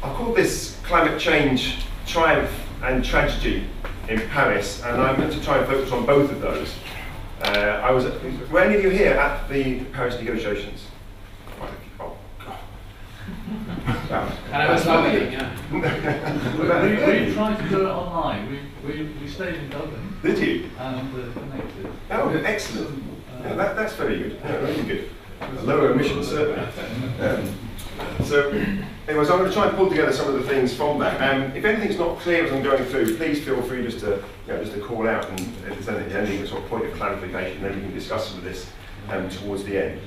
I called this Climate Change Triumph and Tragedy in Paris, and I'm going to try and focus on both of those. Were any of you here at the Paris negotiations? Oh, God. And I was loving yeah. We tried to do it online. We stayed in Dublin. Did you? And connected. Oh, excellent. Yeah, that's very good. Yeah, really good. Lower emissions, certainly. So, anyways, I'm going to try and pull together some of the things from that. If anything's not clear as I'm going through, please feel free just to call out, and if there's anything a sort of point of clarification, then we can discuss some of this towards the end.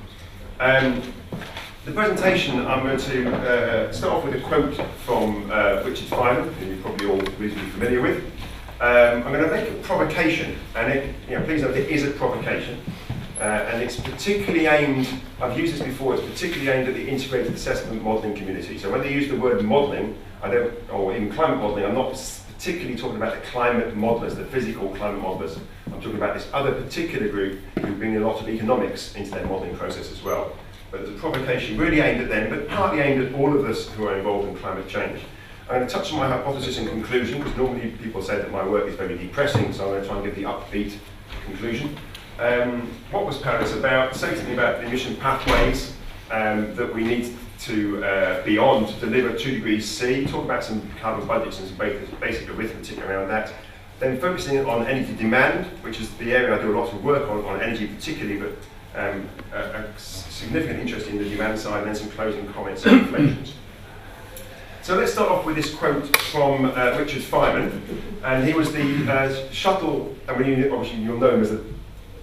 The presentation, I'm going to start off with a quote from Richard Feynman, who you're probably all reasonably familiar with. I'm going to make a provocation, and please note it is a provocation. And it's particularly aimed, I've used this before, it's particularly aimed at the integrated assessment modelling community. So when they use the word modelling, or even climate modelling, I'm not particularly talking about the climate modellers, the physical climate modellers. I'm talking about this other particular group who bring a lot of economics into their modelling process as well. But it's a provocation really aimed at them, but partly aimed at all of us who are involved in climate change. I'm going to touch on my hypothesis and conclusion, because normally people say that my work is very depressing, so I'm going to try and give the upbeat conclusion. What was Paris about? Say something about the emission pathways that we need to be on to deliver 2 degrees C, talk about some carbon budgets and some basic arithmetic around that. Then focusing on energy demand, which is the area I do a lot of work on energy particularly, but a significant interest in the demand side, and then some closing comments and reflections. So let's start off with this quote from Richard Feynman, and he was the shuttle, and obviously you'll know him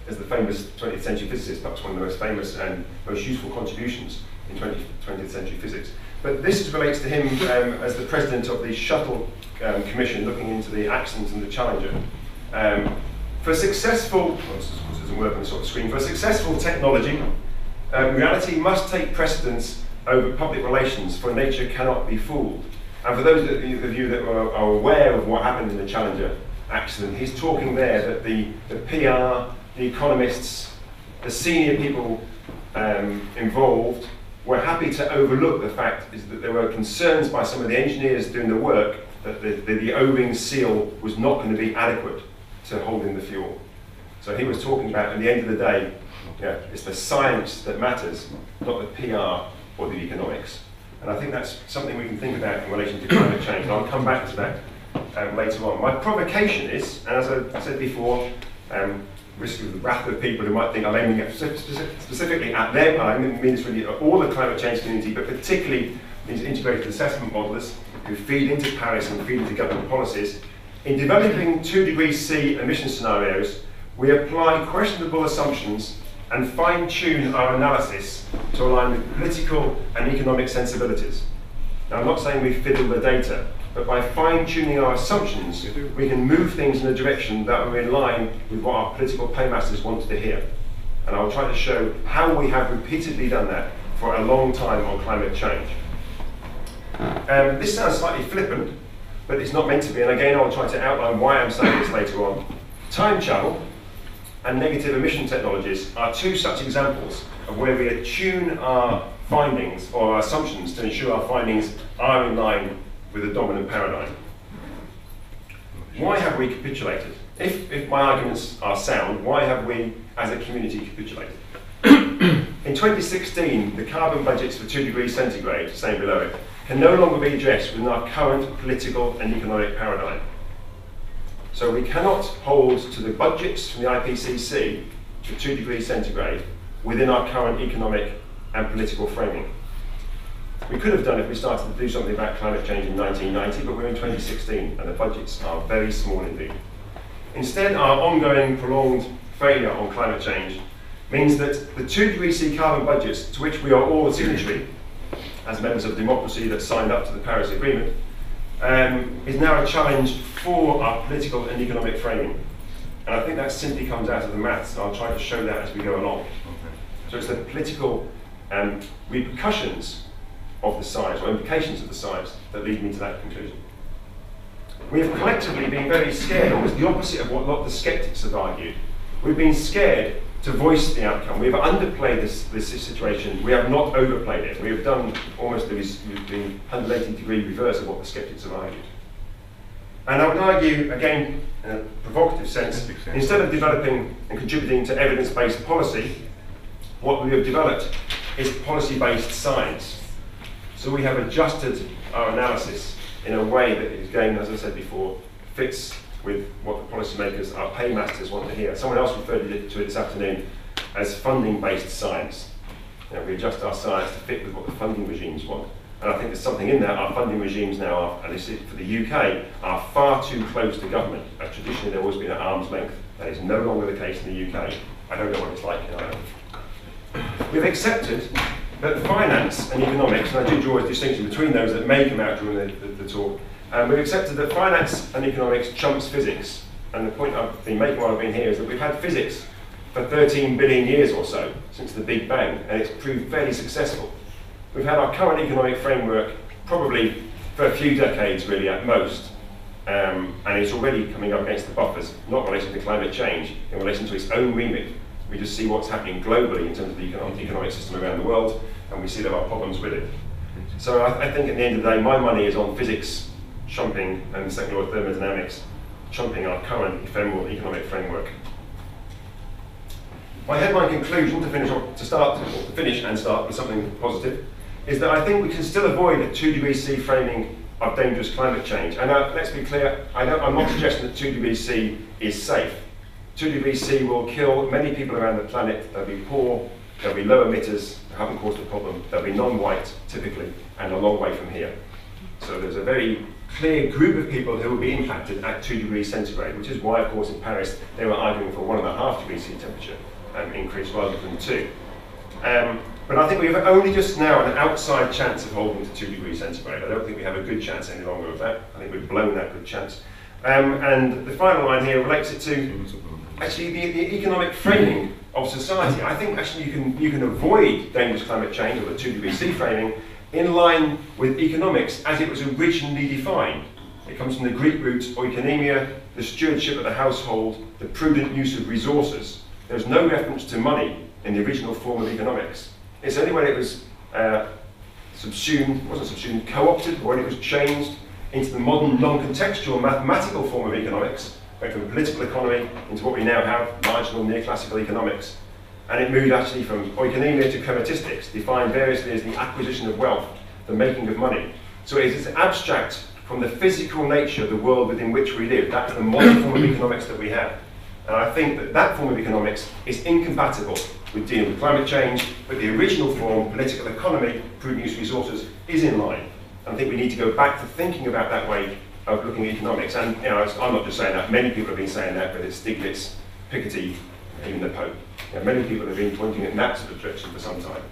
as the famous 20th century physicist, perhaps one of the most famous and most useful contributions in 20th century physics. But this relates to him as the president of the Shuttle Commission, looking into the accidents and the Challenger. For successful, this doesn't work on the sort of screen, for successful technology, reality must take precedence over public relations, for nature cannot be fooled. And for those of you that are aware of what happened in the Challenger accident, he's talking there that the PR, the economists, the senior people involved were happy to overlook the fact that there were concerns by some of the engineers doing the work that the O-ring seal was not going to be adequate to hold in the fuel. So he was talking about, at the end of the day, it's the science that matters, not the PR or the economics. And I think that's something we can think about in relation to climate change. And I'll come back to that later on. My provocation is, and as I said before, risk of the wrath of people who might think I'm aiming specifically at them. I mean this really at all the climate change community, but particularly these integrated assessment modellers who feed into Paris and feed into government policies. In developing 2 degrees C emission scenarios, we apply questionable assumptions and fine-tune our analysis to align with political and economic sensibilities. Now, I'm not saying we fiddle the data, but by fine-tuning our assumptions, we can move things in a direction that are in line with what our political paymasters want to hear. And I'll try to show how we have repeatedly done that for a long time on climate change. This sounds slightly flippant, but it's not meant to be, and again I'll try to outline why I'm saying this later on. Time travel and negative emission technologies are 2 such examples of where we attune our findings or our assumptions to ensure our findings are in line with the dominant paradigm. Why have we capitulated? If my arguments are sound, why have we as a community capitulated? In 2016, the carbon budgets for 2 degrees centigrade, same below it, can no longer be addressed within our current political and economic paradigm. So we cannot hold to the budgets from the IPCC for 2 degrees centigrade within our current economic and political framing. We could have done if we started to do something about climate change in 1990, but we're in 2016 and the budgets are very small indeed. Instead, our ongoing prolonged failure on climate change means that the 2 degrees C carbon budgets, to which we are all signatory as members of democracy that signed up to the Paris Agreement, is now a challenge for our political and economic framing. And I think that simply comes out of the maths, and I'll try to show that as we go along. So it's the political repercussions of the science, or implications of the science, that lead me to that conclusion. We have collectively been very scared, almost the opposite of what a lot of the skeptics have argued. We've been scared to voice the outcome. We have underplayed this situation. We have not overplayed it. We have done almost the 180-degree reverse of what the skeptics have argued. And I would argue, again, in a provocative sense, instead of developing and contributing to evidence-based policy, what we have developed is policy-based science. So we have adjusted our analysis in a way that is, again, as I said before, fits with what the policymakers, our paymasters, want to hear. Someone else referred to it this afternoon as funding-based science. You know, we adjust our science to fit with what the funding regimes want. And I think there's something in that. Our funding regimes now, are, at least for the UK, are far too close to government. As traditionally, they've always been at arm's length. That is no longer the case in the UK. I don't know what it's like in Ireland. We've accepted that finance and economics, and I do draw a distinction between those that may come out during the talk, we've accepted that finance and economics trumps physics. And the point I've been making while I've been here is that we've had physics for 13 billion years or so, since the Big Bang, and it's proved fairly successful. We've had our current economic framework probably for a few decades, really, at most. And it's already coming up against the buffers, not in relation to climate change, in relation to its own remit. We just see what's happening globally in terms of the economic system around the world, and we see there are problems with it. So I think at the end of the day, my money is on physics trumping and second law of thermodynamics trumping our current ephemeral economic framework. My headline conclusion to finish and start with something positive is that I think we can still avoid a 2°C framing of dangerous climate change. And let's be clear, I'm not suggesting that 2°C is safe. 2°C will kill many people around the planet. They'll be poor, there'll be low emitters who haven't caused a problem, they'll be non-white typically, and a long way from here. So there's a very clear group of people who will be impacted at 2°C, which is why, of course, in Paris they were arguing for 1.5°C temperature increase rather than 2. But I think we have only just now an outside chance of holding to 2°C. I don't think we have a good chance any longer of that. I think we've blown that good chance. And the final line here relates it to actually the economic framing of society. I think actually you can avoid dangerous climate change or the 2°C framing in line with economics as it was originally defined. It comes from the Greek roots oikonomia, the stewardship of the household, the prudent use of resources. There's no reference to money in the original form of economics. It's only when it was co-opted, or when it was changed into the modern non-contextual mathematical form of economics, went from political economy into what we now have, marginal neoclassical economics. And it moved actually from oikonomia to chromatistic, defined variously as the acquisition of wealth, the making of money. So it is abstract from the physical nature of the world within which we live. That's the modern form of economics that we have. And I think that that form of economics is incompatible with dealing with climate change, but the original form, political economy, prudent use of resources, is in line. And I think we need to go back to thinking about that way of looking at economics. And you know, I'm not just saying that, many people have been saying that, whether it's Stiglitz, Piketty, even the Pope. You know, many people have been pointing in that sort of direction for some time.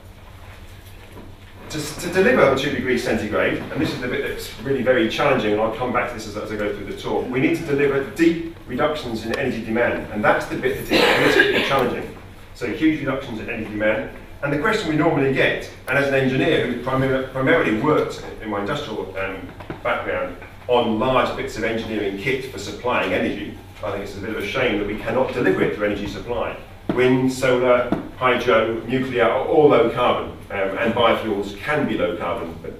To deliver 2°C, and this is the bit that's really very challenging, and I'll come back to this as I go through the talk, we need to deliver deep reductions in energy demand, and that's the bit that is politically challenging. So huge reductions in energy demand, and the question we normally get, and as an engineer who primarily worked in my industrial background on large bits of engineering kit for supplying energy, I think it's a bit of a shame that we cannot deliver it through energy supply. Wind, solar, hydro, nuclear are all low carbon, and biofuels can be low carbon, but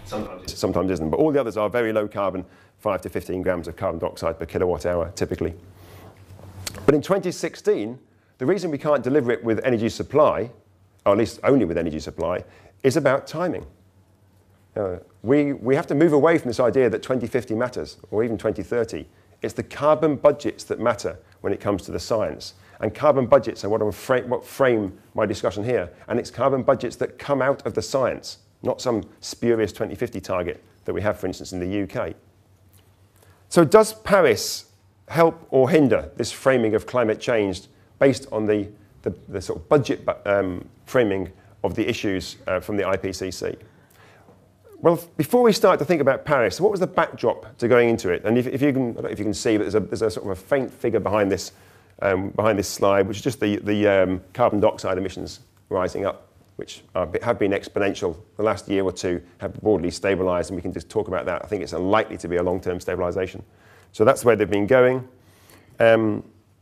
sometimes isn't. But all the others are very low carbon, 5 to 15 grams of carbon dioxide per kilowatt hour, typically. But in 2016, the reason we can't deliver it with energy supply, or at least only with energy supply, is about timing. We have to move away from this idea that 2050 matters, or even 2030. It's the carbon budgets that matter when it comes to the science. And carbon budgets are what frame my discussion here. And it's carbon budgets that come out of the science, not some spurious 2050 target that we have, for instance, in the UK. So does Paris help or hinder this framing of climate change based on the sort of budget framing of the issues from the IPCC? Well, before we start to think about Paris, what was the backdrop to going into it? And if you can, I don't know if you can see, but there's a sort of a faint figure behind this slide, which is just the carbon dioxide emissions rising up, which have been exponential. The last year or two have broadly stabilised, and we can just talk about that. I think it's unlikely to be a long-term stabilisation. So that's the way they've been going.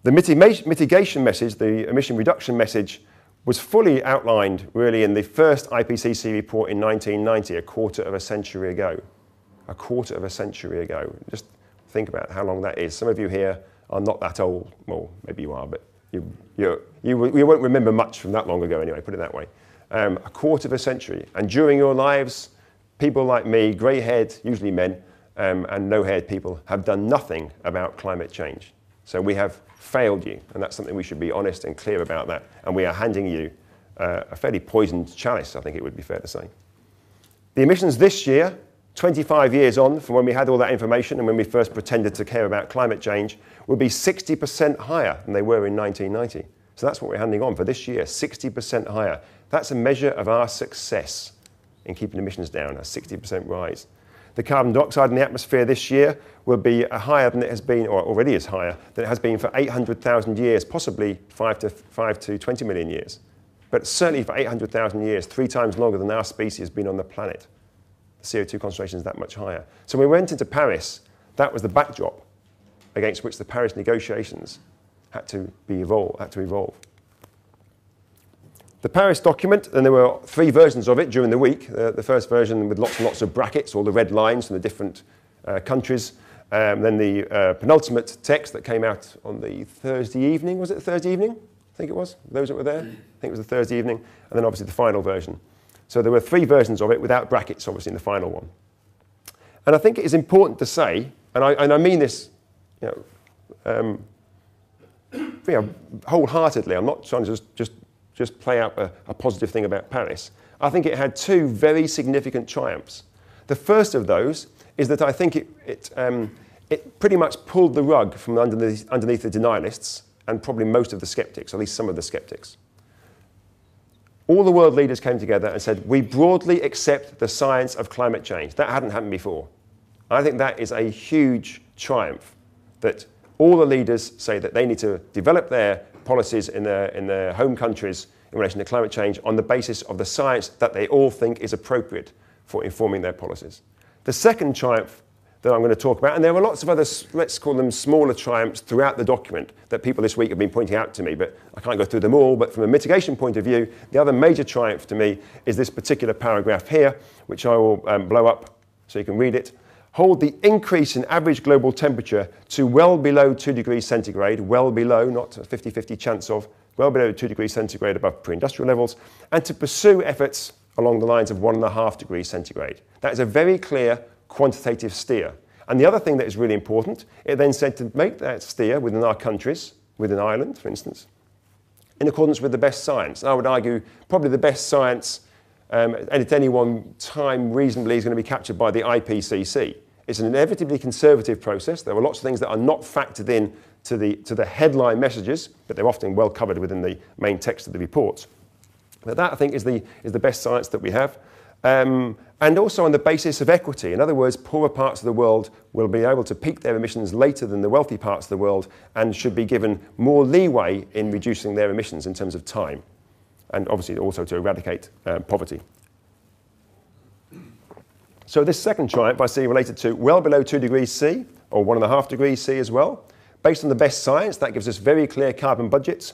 The mitigation message, the emission reduction message, was fully outlined really in the first IPCC report in 1990, a quarter of a century ago. A quarter of a century ago. Just think about how long that is. Some of you here are not that old. Well, maybe you are, but you won't remember much from that long ago anyway, put it that way. A quarter of a century. And during your lives, people like me, grey-haired, usually men, and no-haired people, have done nothing about climate change. So we have failed you, and that's something we should be honest and clear about that. And we are handing you a fairly poisoned chalice, I think it would be fair to say. The emissions this year, 25 years on from when we had all that information and when we first pretended to care about climate change, will be 60% higher than they were in 1990. So that's what we're handing on for this year, 60% higher. That's a measure of our success in keeping emissions down, a 60% rise. The carbon dioxide in the atmosphere this year will be higher than it has been, or already is higher, than it has been for 800,000 years, possibly 5 to 20 million years. But certainly for 800,000 years, 3 times longer than our species has been on the planet. The CO2 concentration is that much higher. So when we went into Paris, that was the backdrop against which the Paris negotiations had to evolve. The Paris document, and there were 3 versions of it during the week. The first version with lots and lots of brackets, all the red lines from the different countries. Then the penultimate text that came out on the Thursday evening. Was it the Thursday evening? I think it was. Those that were there? I think it was the Thursday evening. And then obviously the final version. So there were 3 versions of it without brackets, obviously, in the final one. And I think it is important to say, and I mean this wholeheartedly, I'm not trying to just play out a positive thing about Paris. I think it had 2 very significant triumphs. The first of those is that I think it pretty much pulled the rug from underneath the denialists and probably most of the skeptics, at least some of the skeptics. All the world leaders came together and said, we broadly accept the science of climate change. That hadn't happened before. I think that is a huge triumph, that all the leaders say that they need to develop their policies in their home countries in relation to climate change on the basis of the science that they all think is appropriate for informing their policies. The second triumph that I'm going to talk about, and there are lots of other, let's call them smaller triumphs throughout the document that people this week have been pointing out to me, but I can't go through them all. But from a mitigation point of view, the other major triumph to me is this particular paragraph here, which I will blow up so you can read it. Hold the increase in average global temperature to well below 2 degrees centigrade, well below, not a 50-50 chance of, well below 2 degrees centigrade above pre-industrial levels, and to pursue efforts along the lines of 1.5 degrees centigrade. That is a very clear quantitative steer. And the other thing that is really important, it then said to make that steer within our countries, within Ireland, for instance, in accordance with the best science. And I would argue probably the best science and at any one time reasonably is going to be captured by the IPCC. It's an inevitably conservative process. There are lots of things that are not factored in to the headline messages, but they're often well covered within the main text of the reports. But that, I think, is the best science that we have. And also on the basis of equity. In other words, poorer parts of the world will be able to peak their emissions later than the wealthy parts of the world and should be given more leeway in reducing their emissions in terms of time. And obviously also to eradicate poverty. So this second triumph I see related to well below 2 degrees C, or 1.5 degrees C as well. Based on the best science, that gives us very clear carbon budgets.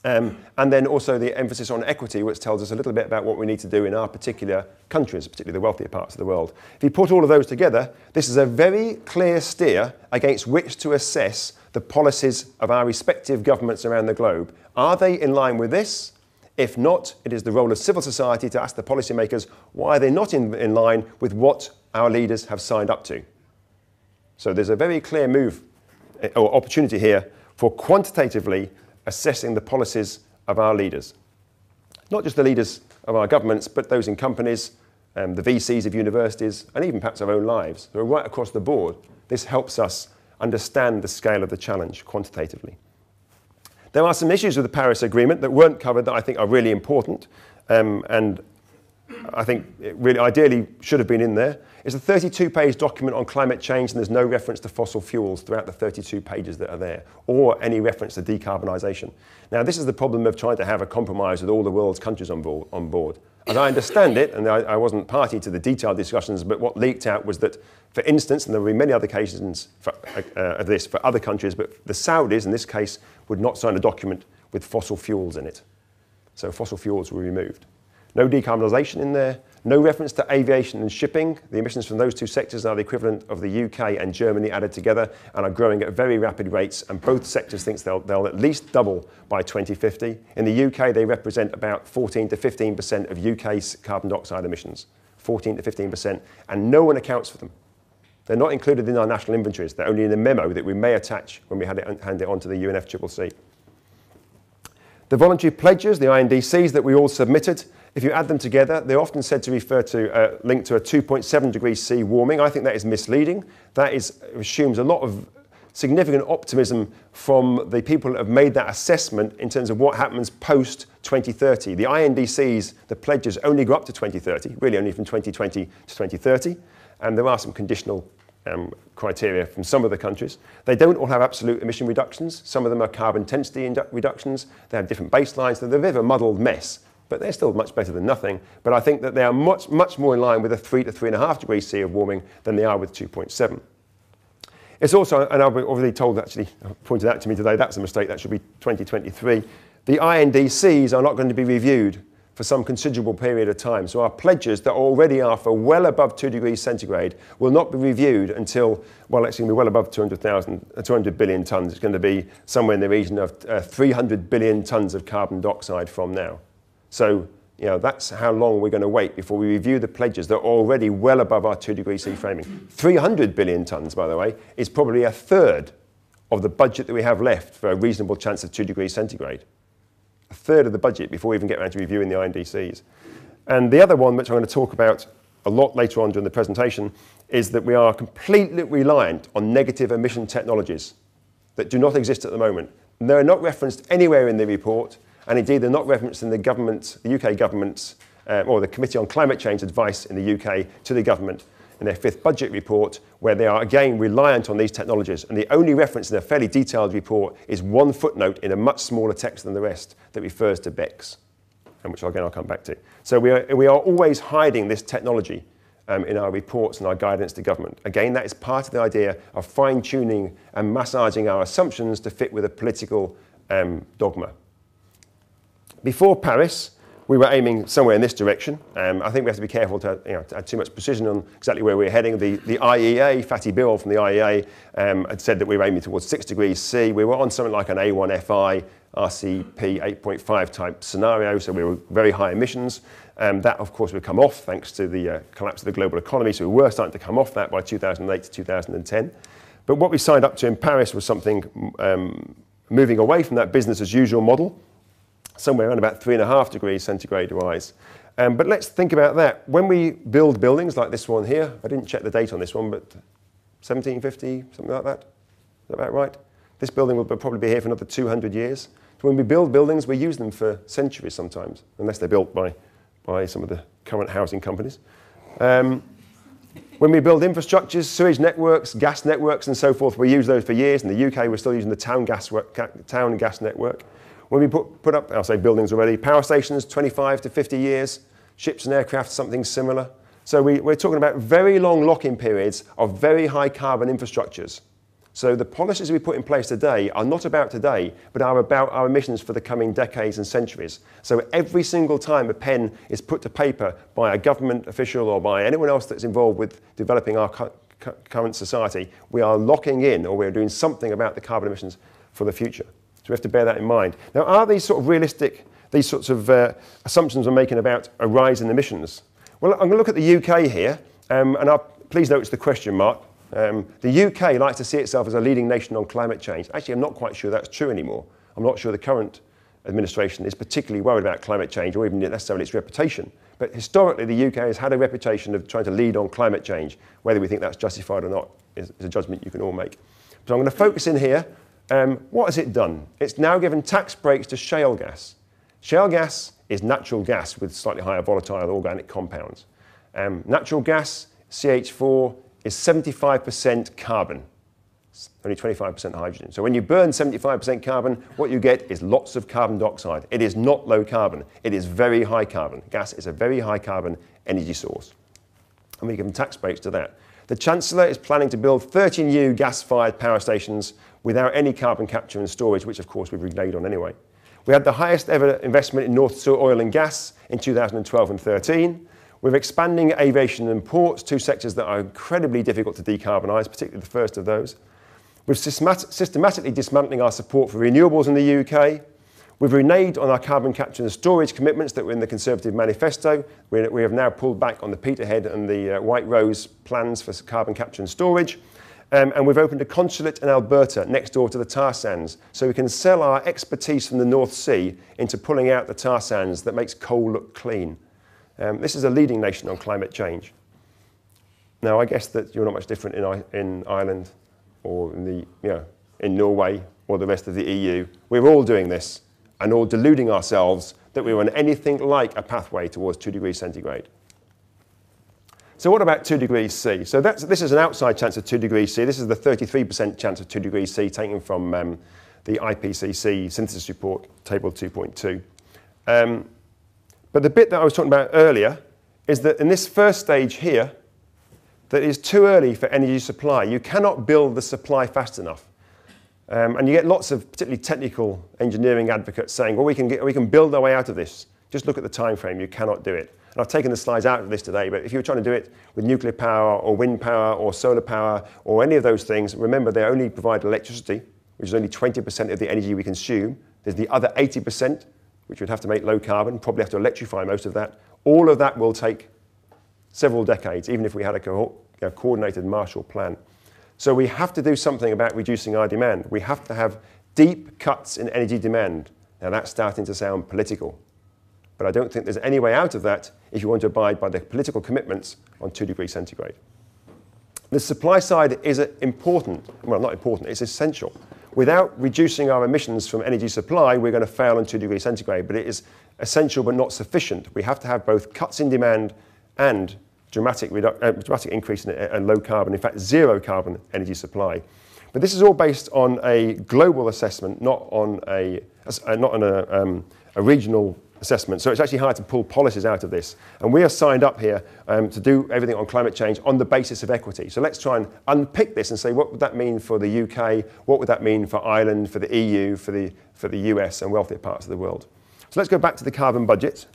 And then also the emphasis on equity, which tells us a little bit about what we need to do in our particular countries, particularly the wealthier parts of the world. If you put all of those together, this is a very clear steer against which to assess the policies of our respective governments around the globe. Are they in line with this? If not, it is the role of civil society to ask the policymakers why they're not in line with what our leaders have signed up to. So there's a very clear move or opportunity here for quantitatively assessing the policies of our leaders. Not just the leaders of our governments, but those in companies, the VCs of universities, and even perhaps our own lives. So right across the board, this helps us understand the scale of the challenge quantitatively. There are some issues with the Paris Agreement that weren't covered that I think are really important, and I think it really ideally should have been in there. It's a 32-page document on climate change, and there's no reference to fossil fuels throughout the 32 pages that are there, or any reference to decarbonisation. Now, this is the problem of trying to have a compromise with all the world's countries on board. As I understand it, and I wasn't party to the detailed discussions, but what leaked out was that, for instance, and there will be many other occasions of this for other countries, but the Saudis, in this case, would not sign a document with fossil fuels in it. So fossil fuels were removed. No decarbonisation in there, no reference to aviation and shipping. The emissions from those two sectors are the equivalent of the UK and Germany added together and are growing at very rapid rates, and both sectors think they'll at least double by 2050. In the UK, they represent about 14 to 15% of UK's carbon dioxide emissions, 14 to 15%, and no one accounts for them. They're not included in our national inventories. They're only in a memo that we may attach when we hand it on to the UNFCCC. The voluntary pledges, the INDCs that we all submitted, if you add them together, they're often said to refer to linked to a 2.7 degrees C warming. I think that is misleading. That assumes a lot of significant optimism from the people that have made that assessment in terms of what happens post-2030. The INDCs, the pledges, only go up to 2030, really only from 2020 to 2030. And there are some conditional criteria from some of the countries. They don't all have absolute emission reductions. Some of them are carbon intensity reductions. They have different baselines. They're a bit of a muddled mess, but they're still much better than nothing. But I think that they are much, much more in line with a 3 to 3.5 degrees C of warming than they are with 2.7. It's also, and I've already told, actually, pointed out to me today, that's a mistake, that should be 2023. The INDCs are not going to be reviewed for some considerable period of time. So our pledges that already are for well above 2 degrees centigrade will not be reviewed until, well, it's going to be well above 200 billion tonnes. It's going to be somewhere in the region of 300 billion tonnes of carbon dioxide from now. So, you know, that's how long we're going to wait before we review the pledges that are already well above our 2 degrees C framing. 300 billion tonnes, by the way, is probably a third of the budget that we have left for a reasonable chance of 2 degrees centigrade. A third of the budget before we even get around to reviewing the INDCs. And the other one, which I'm going to talk about a lot later on during the presentation, is that we are completely reliant on negative emission technologies that do not exist at the moment. And they're not referenced anywhere in the report, and indeed they're not referenced in the UK government's, or the Committee on Climate Change advice in the UK to the government in their 5th budget report, where they are again reliant on these technologies. And the only reference in their fairly detailed report is one footnote in a much smaller text than the rest that refers to BECCS, and which again I'll come back to. So we are always hiding this technology in our reports and our guidance to government. Again, that is part of the idea of fine-tuning and massaging our assumptions to fit with a political dogma. Before Paris, we were aiming somewhere in this direction. I think we have to be careful to add too much precision on exactly where we're heading. The IEA, Fatih Birol from the IEA, had said that we were aiming towards 6 degrees C. We were on something like an A1FI, RCP 8.5 type scenario, so we were very high emissions. That, of course, would come off thanks to the collapse of the global economy, so we were starting to come off that by 2008 to 2010. But what we signed up to in Paris was something moving away from that business as usual model, somewhere around about 3.5 degrees centigrade rise. But let's think about that. When we build buildings like this one here, I didn't check the date on this one, but 1750, something like that. Is that about right? This building will probably be here for another 200 years. So when we build buildings, we use them for centuries sometimes, unless they're built by some of the current housing companies. When we build infrastructures, sewage networks, gas networks, and so forth, we use those for years. In the UK, we're still using the town gas network. When we put up, I'll say buildings already, power stations, 25 to 50 years, ships and aircraft, something similar. So we're talking about very long lock-in periods of very high carbon infrastructures. So the policies we put in place today are not about today, but are about our emissions for the coming decades and centuries. So every single time a pen is put to paper by a government official or by anyone else that's involved with developing our current society, we are locking in, or we're doing something about the carbon emissions for the future. So we have to bear that in mind. Now, are these sort of realistic, these sorts of assumptions we're making about a rise in emissions? Well, I'm going to look at the UK here, and please note it's the question mark. The UK likes to see itself as a leading nation on climate change. Actually, I'm not quite sure that's true anymore. I'm not sure the current administration is particularly worried about climate change or even necessarily its reputation. But historically, the UK has had a reputation of trying to lead on climate change. Whether we think that's justified or not is a judgment you can all make. So I'm going to focus in here. What has it done? It's now given tax breaks to shale gas. Shale gas is natural gas with slightly higher volatile organic compounds. Natural gas, CH4, is 75% carbon. only 25% hydrogen. So when you burn 75% carbon, what you get is lots of carbon dioxide. It is not low carbon. It is very high carbon. Gas is a very high carbon energy source. And we give them tax breaks to that. The Chancellor is planning to build 30 new gas-fired power stations without any carbon capture and storage, which of course we've reneged on anyway. We had the highest ever investment in North Sea oil and gas in 2012 and 13. We're expanding aviation and ports, two sectors that are incredibly difficult to decarbonise, particularly the first of those. We're systematically dismantling our support for renewables in the UK. We've reneged on our carbon capture and storage commitments that were in the Conservative manifesto. We have now pulled back on the Peterhead and the White Rose plans for carbon capture and storage. And we've opened a consulate in Alberta next door to the tar sands, so we can sell our expertise from the North Sea into pulling out the tar sands that makes coal look clean. This is a leading nation on climate change. Now, I guess that you're not much different in Ireland or in Norway or the rest of the EU. We're all doing this and all deluding ourselves that we're on anything like a pathway towards 2 degrees centigrade. So what about 2 degrees C? So this is an outside chance of 2 degrees C. This is the 33% chance of 2 degrees C taken from the IPCC synthesis report, table 2.2. But the bit that I was talking about earlier is that in this first stage here, that is too early for energy supply. You cannot build the supply fast enough. And you get lots of particularly technical engineering advocates saying, well, we can build our way out of this. Just look at the time frame, you cannot do it. And I've taken the slides out of this today, but if you were trying to do it with nuclear power or wind power or solar power or any of those things, remember they only provide electricity, which is only 20% of the energy we consume. There's the other 80%, which would have to make low carbon, probably have to electrify most of that. All of that will take several decades, even if we had a coordinated Marshall Plan. So we have to do something about reducing our demand. We have to have deep cuts in energy demand. Now that's starting to sound political, but I don't think there's any way out of that if you want to abide by the political commitments on 2 degrees centigrade. The supply side is important, well not important, it's essential. Without reducing our emissions from energy supply, we're going to fail on 2 degrees centigrade, but it is essential but not sufficient. We have to have both cuts in demand and dramatic increase in low carbon, in fact zero carbon energy supply. But this is all based on a global assessment, not on a regional assessment. So it's actually hard to pull policies out of this. And we are signed up here to do everything on climate change on the basis of equity. So let's try and unpick this and say, what would that mean for the UK? What would that mean for Ireland, for the EU, for the US and wealthier parts of the world? So let's go back to the carbon budget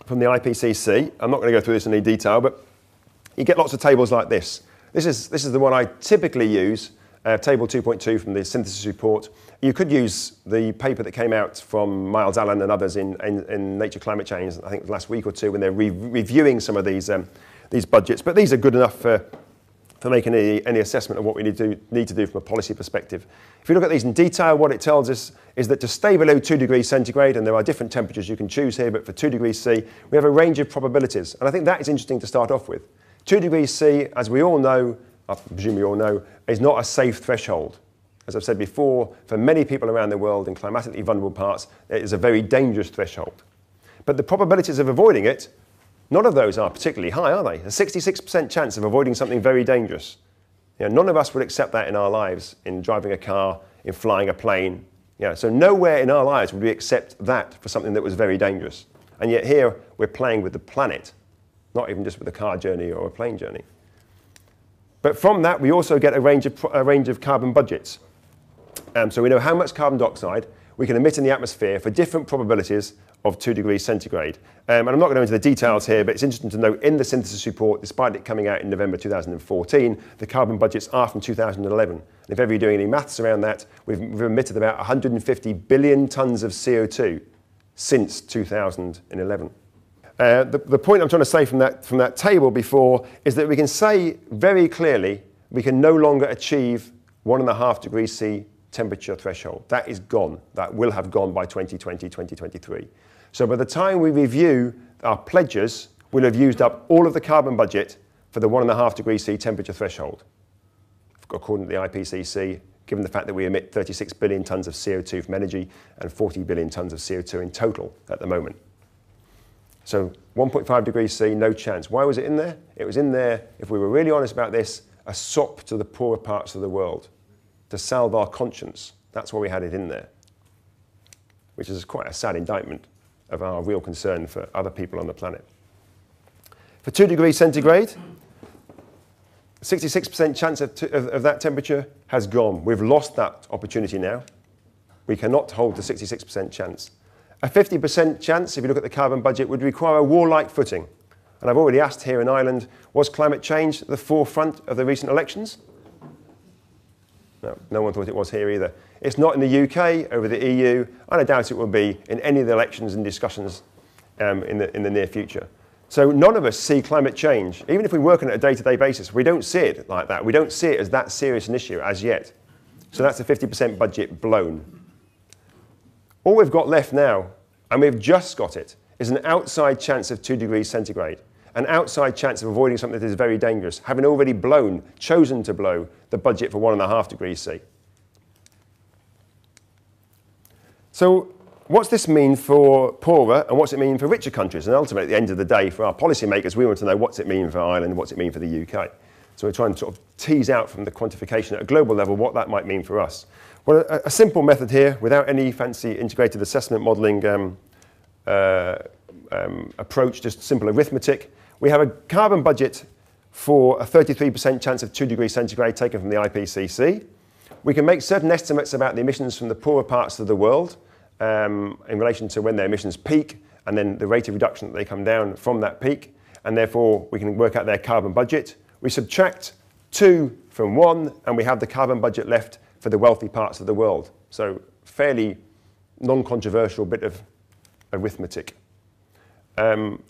from the IPCC. I'm not going to go through this in any detail, but you get lots of tables like this. This is the one I typically use, table 2.2 from the synthesis report. You could use the paper that came out from Miles Allen and others in Nature Climate Change, I think last week or two, when they're reviewing some of these budgets. But these are good enough for making any assessment of what we need to do from a policy perspective. If you look at these in detail, what it tells us is that to stay below 2 degrees centigrade, and there are different temperatures you can choose here, but for 2 degrees C, we have a range of probabilities. And I think that is interesting to start off with. 2 degrees C, as we all know, I presume you all know, is not a safe threshold. As I've said before, for many people around the world in climatically vulnerable parts, it is a very dangerous threshold. But the probabilities of avoiding it, none of those are particularly high, are they? A 66% chance of avoiding something very dangerous. You know, none of us would accept that in our lives, in driving a car, in flying a plane. You know, so nowhere in our lives would we accept that for something that was very dangerous. And yet here, we're playing with the planet, not even just with a car journey or a plane journey. But from that, we also get a range of carbon budgets. So we know how much carbon dioxide we can emit in the atmosphere for different probabilities of 2 degrees centigrade. And I'm not going to go into the details here, but it's interesting to note in the synthesis report, despite it coming out in November 2014, the carbon budgets are from 2011. And if ever you're doing any maths around that, we've emitted about 150 billion tonnes of CO2 since 2011. The point I'm trying to say from that table before is that we can say very clearly we can no longer achieve 1.5 degrees C temperature threshold. That is gone. That will have gone by 2020, 2023. So by the time we review our pledges, we'll have used up all of the carbon budget for the 1.5 degrees C temperature threshold, according to the IPCC, given the fact that we emit 36 billion tonnes of CO2 from energy and 40 billion tonnes of CO2 in total at the moment. So 1.5 degrees C, no chance. Why was it in there? It was in there, if we were really honest about this, a sop to the poorer parts of the world, to salve our conscience. That's why we had it in there, which is quite a sad indictment of our real concern for other people on the planet. For 2 degrees centigrade, 66% chance of that temperature has gone. We've lost that opportunity now. We cannot hold the 66% chance. A 50% chance, if you look at the carbon budget, would require a warlike footing. And I've already asked here in Ireland, was climate change at the forefront of the recent elections? No, no one thought it was here either. It's not in the UK, over the EU, and I doubt it will be in any of the elections and discussions in the near future. So none of us see climate change. Even if we work on it a day-to-day basis, we don't see it like that. We don't see it as that serious an issue as yet. So that's the 50% budget blown. All we've got left now, and we've just got it, is an outside chance of 2 degrees centigrade, an outside chance of avoiding something that is very dangerous, having already chosen to blow the budget for 1.5 degrees C. So what's this mean for poorer and what's it mean for richer countries? And ultimately, at the end of the day, for our policymakers, we want to know what's it mean for Ireland, what's it mean for the UK. So we're trying to sort of tease out from the quantification at a global level what that might mean for us. Well, a simple method here, without any fancy integrated assessment modelling approach, just simple arithmetic. We have a carbon budget for a 33% chance of 2 degrees centigrade taken from the IPCC. We can make certain estimates about the emissions from the poorer parts of the world in relation to when their emissions peak and then the rate of reduction that they come down from that peak. And therefore, we can work out their carbon budget. We subtract 2 from 1, and we have the carbon budget left for the wealthy parts of the world. So fairly non-controversial bit of arithmetic.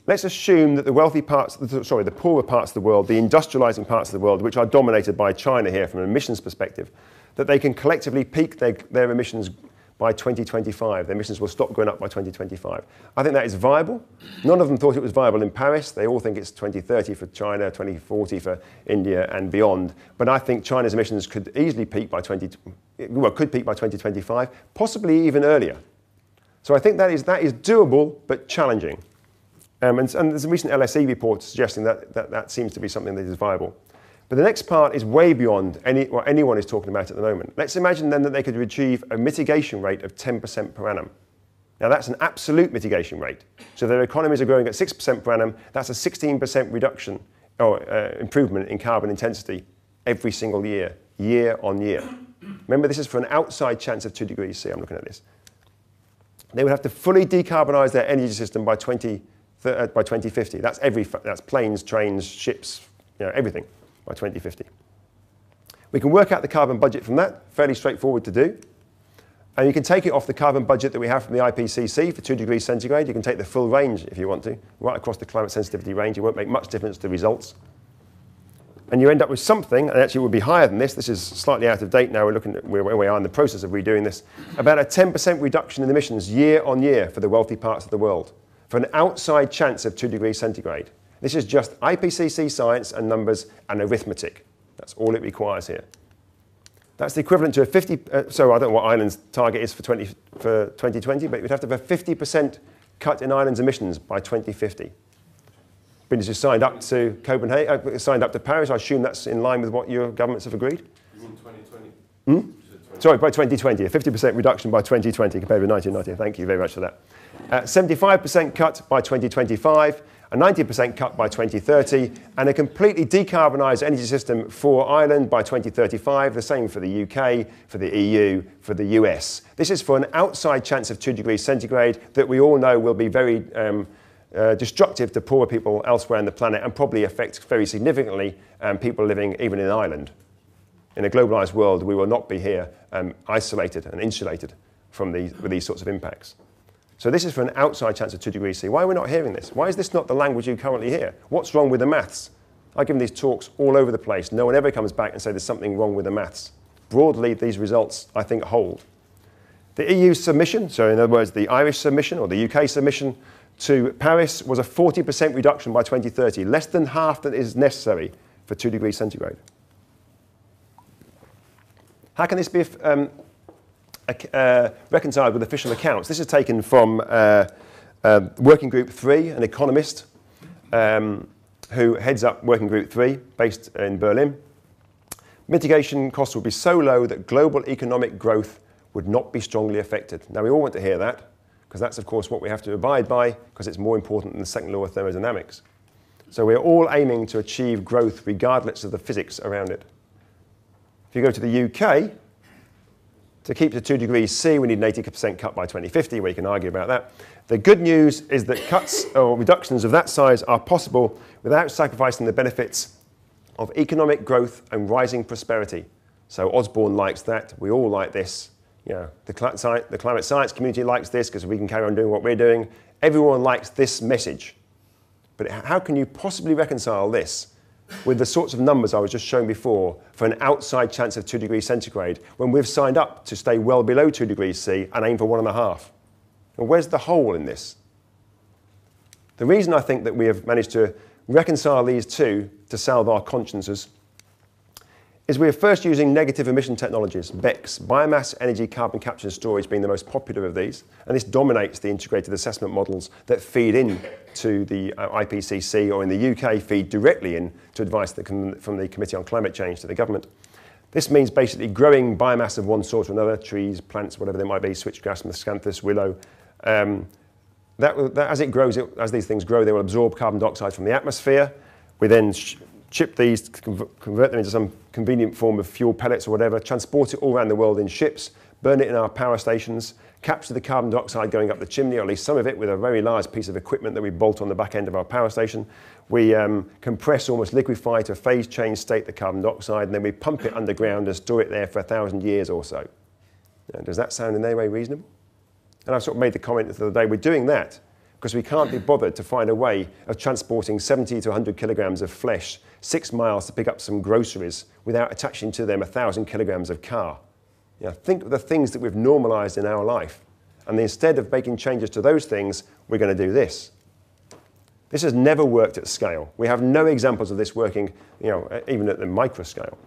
Let's assume that the wealthy parts, the poorer parts of the world, the industrializing parts of the world, which are dominated by China here from an emissions perspective, that they can collectively peak their emissions by 2025. Their emissions will stop going up by 2025. I think that is viable. None of them thought it was viable in Paris. They all think it's 2030 for China, 2040 for India and beyond. But I think China's emissions could easily peak by 2025, possibly even earlier. So I think that is doable, but challenging. And there's a recent LSE report suggesting that seems to be something that is viable. But the next part is way beyond what anyone is talking about at the moment. Let's imagine then that they could achieve a mitigation rate of 10% per annum. Now that's an absolute mitigation rate. So their economies are growing at 6% per annum. That's a 16% reduction or improvement in carbon intensity every single year, year on year. Remember, this is for an outside chance of 2 degrees C. I'm looking at this. They would have to fully decarbonize their energy system by 2050. That's planes, trains, ships, everything. By 2050. We can work out the carbon budget from that, fairly straightforward to do. And you can take it off the carbon budget that we have from the IPCC for 2 degrees centigrade. You can take the full range if you want to, right across the climate sensitivity range. It won't make much difference to results. And you end up with something, and actually it would be higher than this. This is slightly out of date now. We're looking at where we are in the process of redoing this. About a 10% reduction in emissions year on year for the wealthy parts of the world, for an outside chance of 2 degrees centigrade. This is just IPCC science and numbers and arithmetic. That's all it requires here. That's the equivalent to a 50, so I don't know what Ireland's target is for 2020, but we'd have to have a 50% cut in Ireland's emissions by 2050. British has signed up to Copenhagen, signed up to Paris. I assume that's in line with what your governments have agreed? You mean 2020? Sorry, by 2020, a 50% reduction by 2020 compared with 1990. Thank you very much for that. 75% cut by 2025. A 90% cut by 2030, and a completely decarbonised energy system for Ireland by 2035, the same for the UK, for the EU, for the US. This is for an outside chance of 2 degrees centigrade that we all know will be very destructive to poorer people elsewhere on the planet and probably affect very significantly people living even in Ireland. In a globalised world, we will not be here isolated and insulated from these sorts of impacts. So this is for an outside chance of 2 degrees C. Why are we not hearing this? Why is this not the language you currently hear? What's wrong with the maths? I've given these talks all over the place. No one ever comes back and says there's something wrong with the maths. Broadly, these results, I think, hold. The EU submission, so in other words, the Irish submission or the UK submission to Paris was a 40% reduction by 2030, less than half that is necessary for 2 degrees centigrade. How can this be reconciled with official accounts? This is taken from Working Group 3, an economist who heads up Working Group 3, based in Berlin. mitigation costs will be so low that global economic growth would not be strongly affected. Now, we all want to hear that, because that's, of course, what we have to abide by, because it's more important than the second law of thermodynamics. So we're all aiming to achieve growth regardless of the physics around it. If you go to the UK, to keep to 2 degrees C, we need an 80% cut by 2050, where you can argue about that. The good news is that cuts or reductions of that size are possible without sacrificing the benefits of economic growth and rising prosperity. So Osborne likes that. We all like this. You know, the climate science community likes this because we can carry on doing what we're doing. Everyone likes this message. But how can you possibly reconcile this with the sorts of numbers I was just showing before for an outside chance of 2 degrees centigrade when we've signed up to stay well below 2 degrees C and aim for 1.5? And where's the hole in this? The reason I think that we have managed to reconcile these two to salve our consciences is we are first using negative emission technologies, BECCS, biomass, energy, carbon capture and storage being the most popular of these, and this dominates the integrated assessment models that feed in to the IPCC, or in the UK feed directly in to advice from the Committee on Climate Change to the government. This means basically growing biomass of one sort or another, trees, plants, whatever they might be, switchgrass, miscanthus, willow. As it grows, as these things grow, they will absorb carbon dioxide from the atmosphere. We then chip these, convert them into some convenient form of fuel pellets or whatever, transport it all around the world in ships, burn it in our power stations, capture the carbon dioxide going up the chimney, or at least some of it, with a very large piece of equipment that we bolt on the back end of our power station. We compress, almost liquefy to a phase change state the carbon dioxide, and then we pump it underground and store it there for 1,000 years or so. Now, does that sound in any way reasonable? And I've sort of made the comment the other day, we're doing that because we can't be bothered to find a way of transporting 70 to 100 kilograms of flesh 6 miles to pick up some groceries without attaching to them 1,000 kilograms of car. You know, think of the things that we've normalized in our life. And instead of making changes to those things, we're going to do this. This has never worked at scale. We have no examples of this working, you know, even at the micro scale.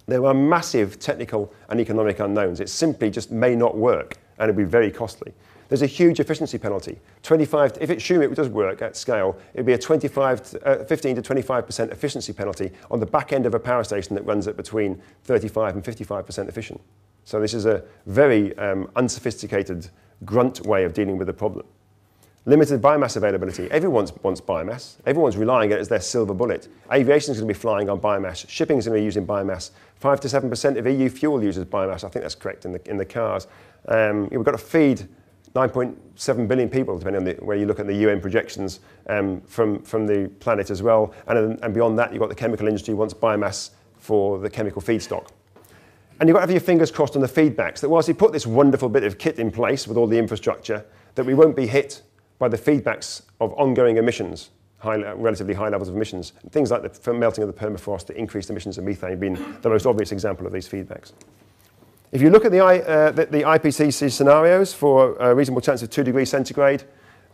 There are massive technical and economic unknowns. It simply just may not work, and it'll be very costly. There's a huge efficiency penalty. If it does work at scale, it'd be a 15 to 25% efficiency penalty on the back end of a power station that runs at between 35 and 55% efficient. So this is a very unsophisticated grunt way of dealing with the problem. Limited biomass availability. Everyone wants biomass. Everyone's relying on it as their silver bullet. Aviation is going to be flying on biomass. Shipping is going to be using biomass. 5 to 7% of EU fuel uses biomass. I think that's correct in the cars. We've got to feed 9.7 billion people, depending on where you look at the UN projections from the planet as well. And beyond that, you've got the chemical industry wants biomass for the chemical feedstock. And you've got to have your fingers crossed on the feedbacks, that whilst we put this wonderful bit of kit in place with all the infrastructure, that we won't be hit by the feedbacks of ongoing emissions, relatively high levels of emissions. Things like the melting of the permafrost, the increased emissions of methane being the most obvious example of these feedbacks. If you look at the IPCC scenarios for a reasonable chance of 2 degrees centigrade,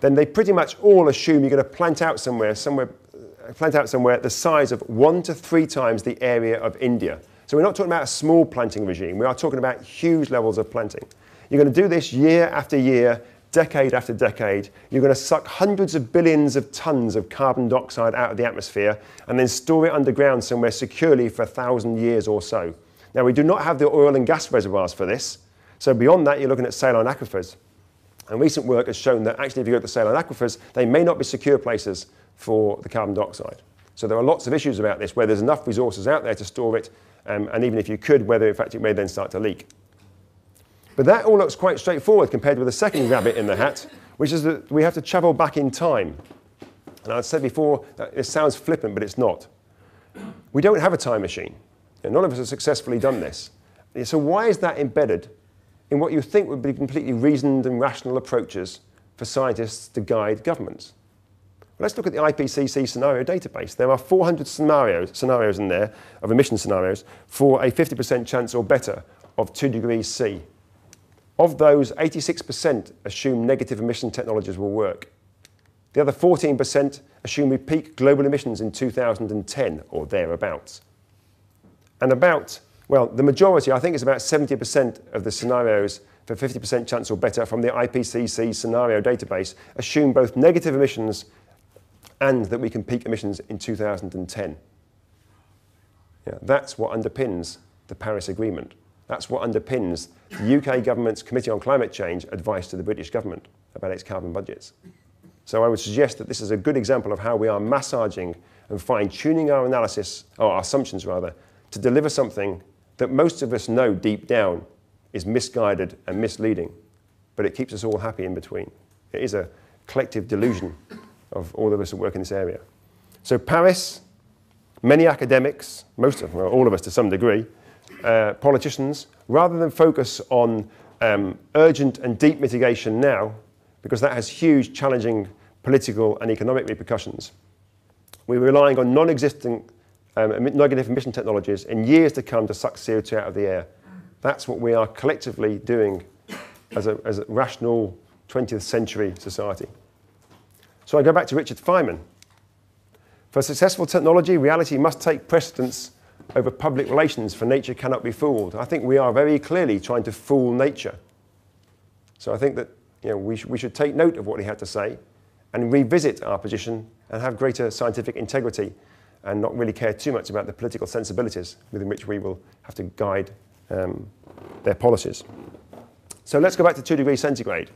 then they pretty much all assume you're going to plant out somewhere the size of 1 to 3 times the area of India. So we're not talking about a small planting regime. We are talking about huge levels of planting. You're going to do this year after year, decade after decade. You're going to suck hundreds of billions of tons of carbon dioxide out of the atmosphere and then store it underground somewhere securely for 1,000 years or so. Now, we do not have the oil and gas reservoirs for this. So beyond that, you're looking at saline aquifers. And recent work has shown that actually if you go to saline aquifers, they may not be secure places for the carbon dioxide. So there are lots of issues about this, where there's enough resources out there to store it, and even if you could, whether in fact it may then start to leak. But that all looks quite straightforward compared with the second rabbit in the hat, which is that we have to travel back in time. And I said before, that it sounds flippant, but it's not. We don't have a time machine. And none of us have successfully done this. So why is that embedded in what you think would be completely reasoned and rational approaches for scientists to guide governments? Well, let's look at the IPCC scenario database. There are 400 scenarios in there, of emission scenarios, for a 50% chance or better of 2 degrees C. Of those, 86% assume negative emission technologies will work. The other 14% assume we peak global emissions in 2010 or thereabouts. And the majority, I think it's about 70% of the scenarios for 50% chance or better from the IPCC scenario database assume both negative emissions and that we can peak emissions in 2010. Yeah, that's what underpins the Paris Agreement. That's what underpins the UK government's Committee on Climate Change advice to the British government about its carbon budgets. So I would suggest that this is a good example of how we are massaging and fine-tuning our analysis, or our assumptions rather, to deliver something that most of us know deep down is misguided and misleading, but it keeps us all happy in between. It is a collective delusion of all of us who work in this area. So Paris, many academics, most of them, well, all of us to some degree, politicians, rather than focus on urgent and deep mitigation now, because that has huge, challenging political and economic repercussions, we're relying on non-existent negative emission technologies in years to come to suck CO2 out of the air. That's what we are collectively doing as a rational 20th century society. So I go back to Richard Feynman. For successful technology, reality must take precedence over public relations, for nature cannot be fooled. I think we are very clearly trying to fool nature. So I think that we should take note of what he had to say and revisit our position and have greater scientific integrity and not really care too much about the political sensibilities within which we will have to guide their policies. So let's go back to 2 degrees centigrade.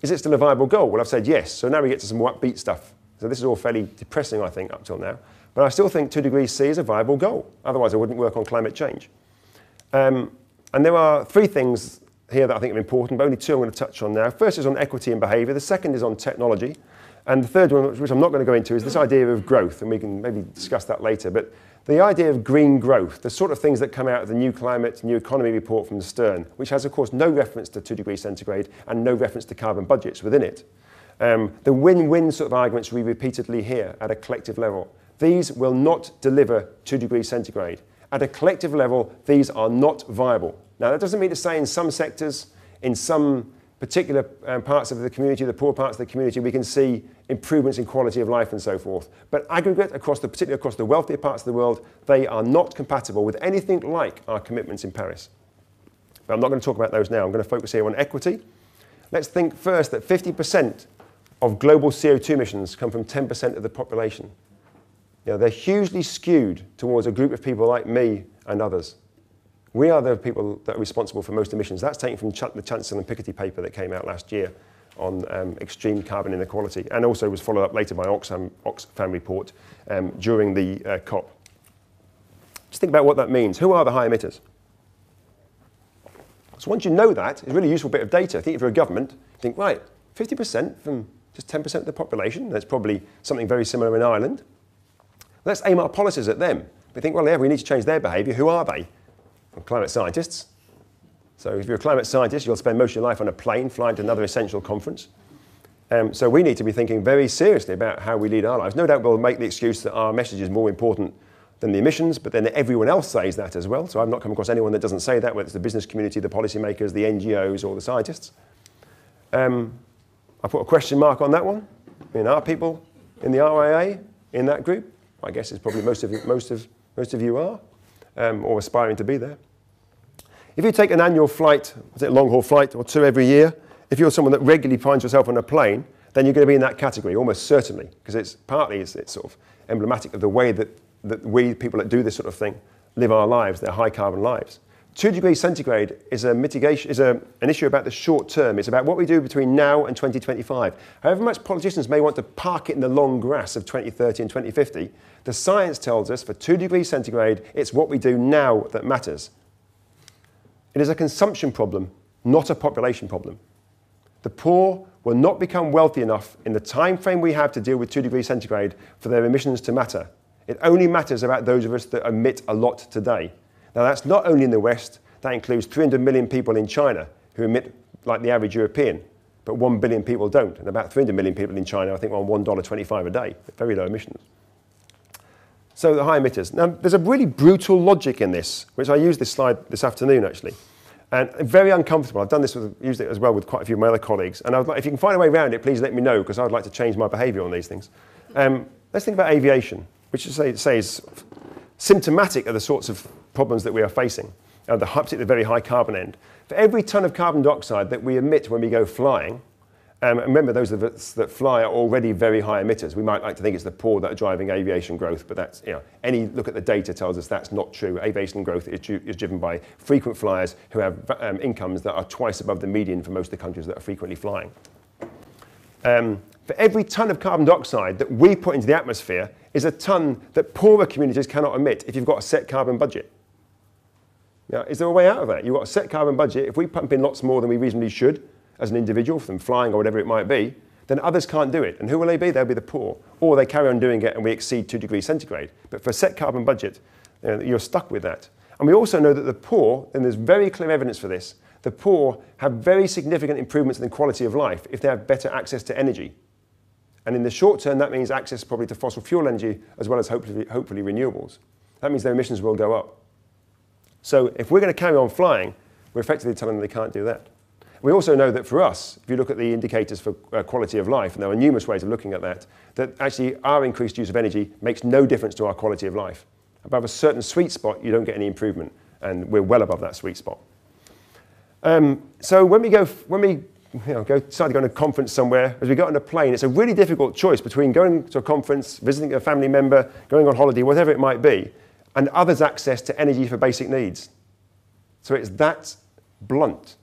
Is it still a viable goal? Well, I've said yes. So now we get to some more upbeat stuff. So this is all fairly depressing, I think, up till now. But I still think 2 degrees C is a viable goal. Otherwise, I wouldn't work on climate change. And there are 3 things here that I think are important, but only 2 I'm going to touch on now. First is on equity and behaviour. The second is on technology. And the third one, which I'm not going to go into, is this idea of growth. And we can maybe discuss that later. But the idea of green growth, the sort of things that come out of the New Climate, New Economy report from Stern, which has, of course, no reference to 2 degrees centigrade and no reference to carbon budgets within it. The win-win sort of arguments we repeatedly hear at a collective level. These will not deliver 2 degrees centigrade. At a collective level, these are not viable. Now, that doesn't mean to say in some sectors, in some particular parts of the community, the poor parts of the community, we can see improvements in quality of life and so forth. But aggregate, particularly across the wealthier parts of the world, they are not compatible with anything like our commitments in Paris. But I'm not going to talk about those now. I'm going to focus here on equity. Let's think first that 50% of global CO2 emissions come from 10% of the population. They're hugely skewed towards a group of people like me and others. We are the people that are responsible for most emissions. That's taken from the Chancellor and Piketty paper that came out last year on extreme carbon inequality, and also was followed up later by Oxfam report during the COP. Just think about what that means. Who are the high emitters? So once you know that, it's a really useful bit of data. I think if you're a government, you think, right, 50% from just 10% of the population, that's probably something very similar in Ireland. Let's aim our policies at them. We think, well, yeah, we need to change their behaviour. Who are they? Well, climate scientists. So if you're a climate scientist, you'll spend most of your life on a plane flying to another essential conference. So we need to be thinking very seriously about how we lead our lives. No doubt we'll make the excuse that our message is more important than the emissions, but then everyone else says that as well. So I've not come across anyone that doesn't say that, whether it's the business community, the policymakers, the NGOs, or the scientists. I put a question mark on that one. Are people in the RIA in that group? I guess it's probably most of you are, or aspiring to be there. If you take an annual flight, long-haul flight or 2 every year, if you're someone that regularly finds yourself on a plane, then you're going to be in that category, almost certainly, because it's sort of emblematic of the way that we, people that do this sort of thing, live our lives, their high-carbon lives. 2 degrees centigrade is an issue about the short term. It's about what we do between now and 2025. However much politicians may want to park it in the long grass of 2030 and 2050, the science tells us for 2 degrees centigrade, it's what we do now that matters. It is a consumption problem, not a population problem. The poor will not become wealthy enough in the time frame we have to deal with 2 degrees centigrade for their emissions to matter. It only matters about those of us that emit a lot today. Now, that's not only in the West. That includes 300 million people in China who emit like the average European, but 1 billion people don't. And about 300 million people in China, I think, are on $1.25 a day, very low emissions. So the high emitters. Now, there's a really brutal logic in this, which I used this slide this afternoon, actually. And very uncomfortable. I've done this, used it as well with quite a few of my other colleagues. And if you can find a way around it, please let me know, because I would like to change my behaviour on these things. Let's think about aviation, which is symptomatic of the sorts of problems that we are facing, particularly the very high carbon end. For every tonne of carbon dioxide that we emit when we go flying, And remember, those of us that fly are already very high emitters. We might like to think it's the poor that are driving aviation growth, but that's, any look at the data tells us that's not true. Aviation growth is driven by frequent flyers who have incomes that are twice above the median for most of the countries that are frequently flying. For every ton of carbon dioxide that we put into the atmosphere is a ton that poorer communities cannot emit if you've got a set carbon budget. Now, is there a way out of that? You've got a set carbon budget. If we pump in lots more than we reasonably should, as an individual, from flying or whatever it might be, then others can't do it. And who will they be? They'll be the poor. Or they carry on doing it and we exceed 2 degrees centigrade. But for a set carbon budget, you're stuck with that. And we also know that the poor, and there's very clear evidence for this, the poor have very significant improvements in the quality of life if they have better access to energy. And in the short term, that means access probably to fossil fuel energy as well as hopefully renewables. That means their emissions will go up. So if we're going to carry on flying, we're effectively telling them they can't do that. We also know that for us, if you look at the indicators for quality of life, and there are numerous ways of looking at that actually our increased use of energy makes no difference to our quality of life. Above a certain sweet spot, you don't get any improvement, and we're well above that sweet spot. So when we decide to go on a conference somewhere, as we get on a plane, it's a really difficult choice between going to a conference, visiting a family member, going on holiday, whatever it might be, and others' access to energy for basic needs. So it's that blunt.